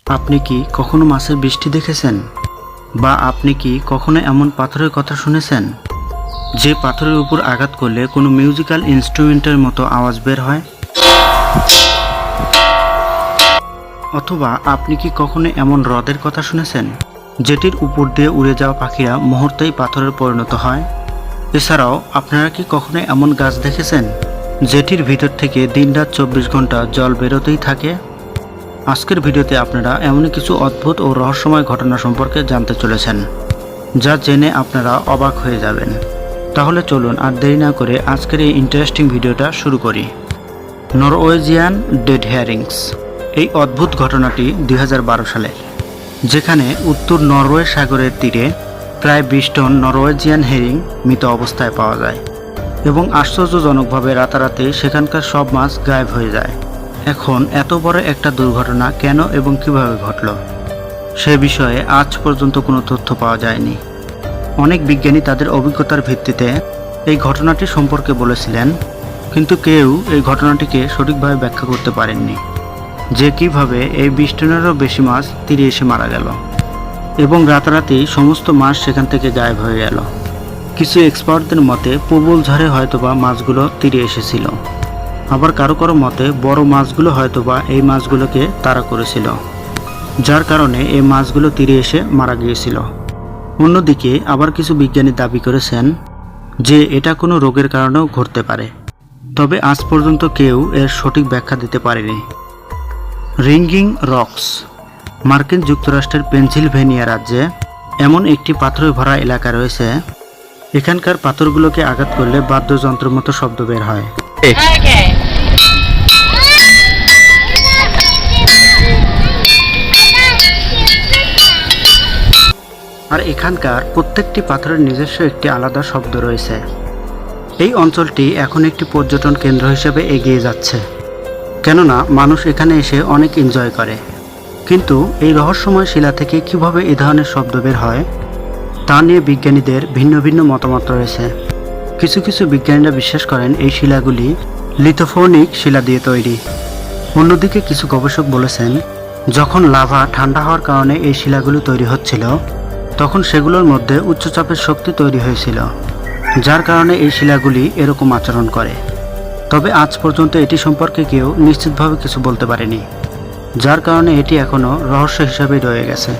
আপনি কি কখনো মাছের বৃষ্টি দেখেছেন? বা আপনি কি কখনো এমন পাথরের কথা শুনেছেন যে পাথরের উপর আঘাত করলে কোনো মিউজিক্যাল ইনস্ট্রুমেন্টের মতো আওয়াজ বের হয়? অথবা আপনি কি কখনো এমন হ্রদের কথা শুনেছেন যেটির উপর দিয়ে উড়ে যাওয়া পাখিরা মুহূর্তেই পাথরে পরিণত হয়? এছাড়াও আপনারা কি কখনো এমন গাছ দেখেছেন যেটির ভিতর থেকে দিনরাত 24 ঘন্টা জল বেরোতেই থাকে? আজকের ভিডিওতে আপনারা এমনই কিছু অদ্ভুত ও রহস্যময় ঘটনা সম্পর্কে জানতে চলেছেন, যা জেনে আপনারা অবাক হয়ে যাবেন। তাহলে চলুন আর দেরি না করে আজকের এই ইন্টারেস্টিং ভিডিওটা শুরু করি। Norwegian dead herrings. এই অদ্ভুত ঘটনাটি 2012 সালে, যেখানে উত্তর নরওয়ে সাগরের তীরে প্রায় 20 টন নরওয়েজিয়ান হেরিং মৃত অবস্থায় পাওয়া যায় এবং আশ্চর্যজনকভাবে রাতারাতি সেখানকার সব মাছ গায়েব হয়ে যায়। এখন এত বড় একটা দুর্ঘটনা কেন এবং কিভাবে ঘটল সে বিষয়ে আজ পর্যন্ত কোনো তথ্য পাওয়া যায়নি। অনেক বিজ্ঞানী তাদের অভিজ্ঞতার ভিত্তিতে এই ঘটনাটি সম্পর্কে বলেছিলেন, কিন্তু কেউ এই ঘটনাটিকে সঠিকভাবে ব্যাখ্যা করতে পারেননি যে কিভাবে এই 20 টনেরও বেশি মাছ তীরে এসে মারা গেল এবং রাতারাতি সমস্ত মাছ সেখান থেকে গায়েব হয়ে গেল। কিছু এক্সপার্টদের মতে প্রবল ঝড়ে হয়তোবা মাছগুলো তীরে এসেছিল, আবার কারো কারো মতে বড় মাছগুলো হয়তোবা এই মাছগুলোকে তাড়া করেছিল, যার কারণে এই মাছগুলো তীরে এসে মারা গিয়েছিল। অন্যদিকে আবার কিছু বিজ্ঞানী দাবি করেছেন যে এটা কোনো রোগের কারণেও ঘটতে পারে, তবে আজ পর্যন্ত কেউ এর সঠিক ব্যাখ্যা দিতে পারেনি। Ringing rocks. মার্কিন যুক্তরাষ্ট্রের পেনসিলভেনিয়া রাজ্যে এমন একটি পাথরে ভরা এলাকা রয়েছে, এখানকার পাথরগুলোকে আঘাত করলে বাদ্যযন্ত্রের মতো শব্দ বের হয়। আর এখানকার প্রত্যেকটি পাথরের নিজস্ব একটি আলাদা শব্দ রয়েছে। এই অঞ্চলটি এখন একটি পর্যটন কেন্দ্র হিসেবে এগিয়ে যাচ্ছে, কেননা মানুষ এখানে এসে অনেক এনজয় করে। কিন্তু এই রহস্যময় শিলা থেকে কিভাবে এই ধরনের শব্দ বের হয় তা নিয়ে বিজ্ঞানীদের ভিন্ন ভিন্ন মতামত রয়েছে। কিছু কিছু বিজ্ঞানীরা বিশ্বাস করেন এই শিলাগুলি লিথোফোনিক শিলা দিয়ে তৈরি। অন্যদিকে কিছু গবেষক বলেছেন, যখন লাভা ঠান্ডা হওয়ার কারণে এই শিলাগুলি তৈরি হচ্ছিল, তখন সেগুলোর মধ্যে উচ্চচাপের শক্তি তৈরি হয়েছিল, যার কারণে এই শিলাগুলি এরকম আচরণ করে। তবে আজ পর্যন্ত এটি সম্পর্কে কেউ নিশ্চিতভাবে কিছু বলতে পারেনি, যার কারণে এটি এখনও রহস্য হিসাবেই রয়ে গেছে।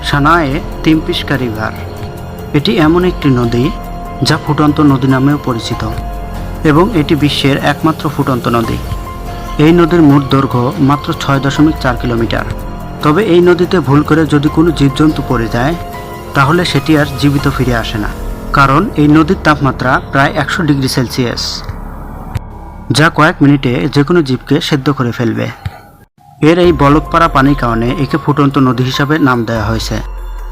Shanay Timpishka river. এটি এমন একটি নদী যা ফুটন্ত নদী নামেও পরিচিত এবং এটি বিশ্বের একমাত্র ফুটন্ত নদী। এই নদীর মোট দৈর্ঘ্য মাত্র 6.4 কিলোমিটার। তবে এই নদীতে ভুল করে যদি কোনো জীবজন্তু পড়ে যায় তাহলে সেটি আর জীবিত ফিরে আসে না, কারণ এই নদীর তাপমাত্রা প্রায় 100 ডিগ্রি সেলসিয়াস, যা কয়েক মিনিটে যে কোনো জীবকে সেদ্ধ করে ফেলবে। এর এই বলকপাড়া পানির কারণে একে ফুটন্ত নদী হিসাবে নাম দেওয়া হয়েছে।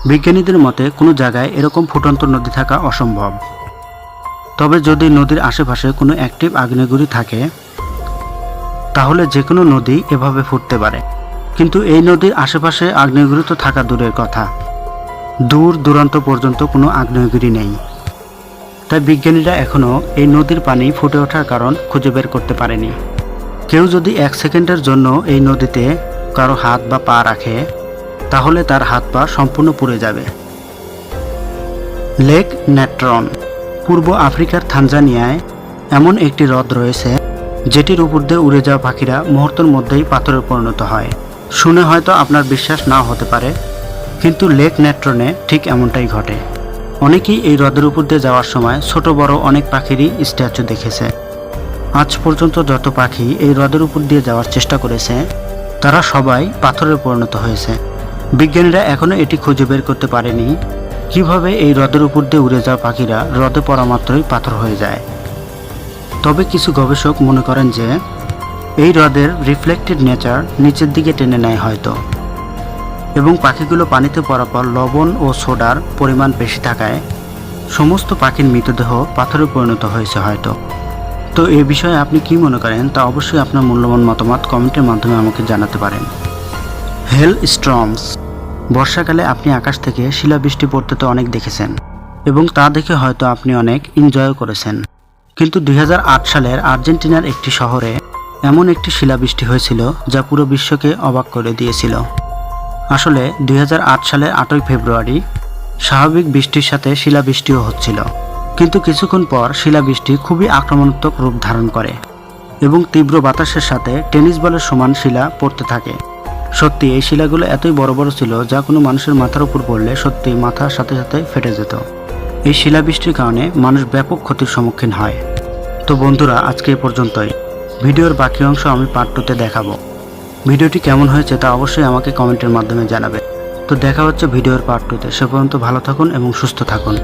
বিজ্ঞানীদের মতে কোনো জায়গায় এরকম ফুটন্ত নদী থাকা অসম্ভব। তবে যদি নদীর আশেপাশে কোনো অ্যাক্টিভ আগ্নেয়গিরি থাকে তাহলে যে কোনো নদী এভাবে ফুটতে পারে, কিন্তু এই নদীর আশেপাশে আগ্নেয়গিরি তো থাকা দূরের কথা, দূর দূরান্ত পর্যন্ত কোনো আগ্নেয়গিরি নেই। তাই বিজ্ঞানীরা এখনও এই নদীর পানি ফুটে ওঠার কারণ খুঁজে বের করতে পারেনি। কেউ যদি 1 সেকেন্ডের জন্য এই নদীতে কারো হাত বা পা রাখে তাহলে তার হাত পা সম্পূর্ণ পুড়ে যাবে। Lake Natron. পূর্ব আফ্রিকার থানজানিয়ায় এমন একটি হ্রদ রয়েছে যেটির উপর দিয়ে উড়ে যাওয়া পাখিরা মুহূর্তের মধ্যেই পাথরে পরিণত হয়। শুনে হয়তো আপনার বিশ্বাস নাও হতে পারে, কিন্তু লেক নেট্রনে ঠিক এমনটাই ঘটে। অনেকেই এই হ্রদের উপর দিয়ে যাওয়ার সময় ছোট বড় অনেক পাখিরই স্ট্যাচু দেখেছে। আজ পর্যন্ত যত পাখি এই হ্রদের উপর দিয়ে যাওয়ার চেষ্টা করেছে তারা সবাই পাথরে পরিণত হয়েছে। বিজ্ঞানীরা এখনও এটি খুঁজে বের করতে পারেনি কিভাবে এই হ্রদের উপর দিয়ে উড়ে যাওয়া পাখিরা হ্রদে পড়া মাত্রই পাথর হয়ে যায়। তবে কিছু গবেষক মনে করেন যে এই হ্রদের রিফ্লেক্টেড নেচার নিচের দিকে টেনে নেয় হয়তো, এবং পাখিগুলো পানিতে পড়ার পর লবণ ও সোডার পরিমাণ বেশি থাকায় সমস্ত পাখির মৃতদেহ পাথরে পরিণত হয়েছে হয়তো। তো এই বিষয়ে আপনি কি মনে করেন তা অবশ্যই আপনার মূল্যবান মতামত কমেন্টের মাধ্যমে আমাকে জানাতে পারেন। হেল স্টর্মস। বর্ষাকালে আপনি আকাশ থেকে শিলাবৃষ্টি পড়তে তো অনেক দেখেছেন এবং তা দেখে হয়তো আপনি অনেক এনজয় করেছেন, কিন্তু 2008 সালের আর্জেন্টিনার একটি শহরে এমন একটি শিলাবৃষ্টি হয়েছিল যা পুরো বিশ্বকে অবাক করে দিয়েছিল। আসলে 2008 সালের 8ই ফেব্রুয়ারি স্বাভাবিক বৃষ্টির সাথে শিলাবৃষ্টিও হচ্ছিল, কিন্তু কিছুক্ষণ পর শিলাবৃষ্টি খুবই আক্রমণাত্মক রূপ ধারণ করে এবং তীব্র বাতাসের সাথে টেনিস বলের সমান শিলা পড়তে থাকে। সত্যি এই শিলাগুলো এতই বড় বড় ছিল যা কোনো মানুষের মাথার উপর পড়লে সত্যি মাথার সাথে সাথে ফেটে যেত। এই শিলাবৃষ্টির কারণে মানুষ ব্যাপক ক্ষতির সম্মুখীন হয়। তো বন্ধুরা, আজকে এই পর্যন্তই। ভিডিওর বাকি অংশ আমি পার্ট 2তে দেখাবো। ভিডিওটি কেমন হয়েছে তা অবশ্যই আমাকে কমেন্টের মাধ্যমে জানাবে। তো দেখা হচ্ছে ভিডিওর পার্ট 2তে। সে পর্যন্ত ভালো থাকুন এবং সুস্থ থাকুন।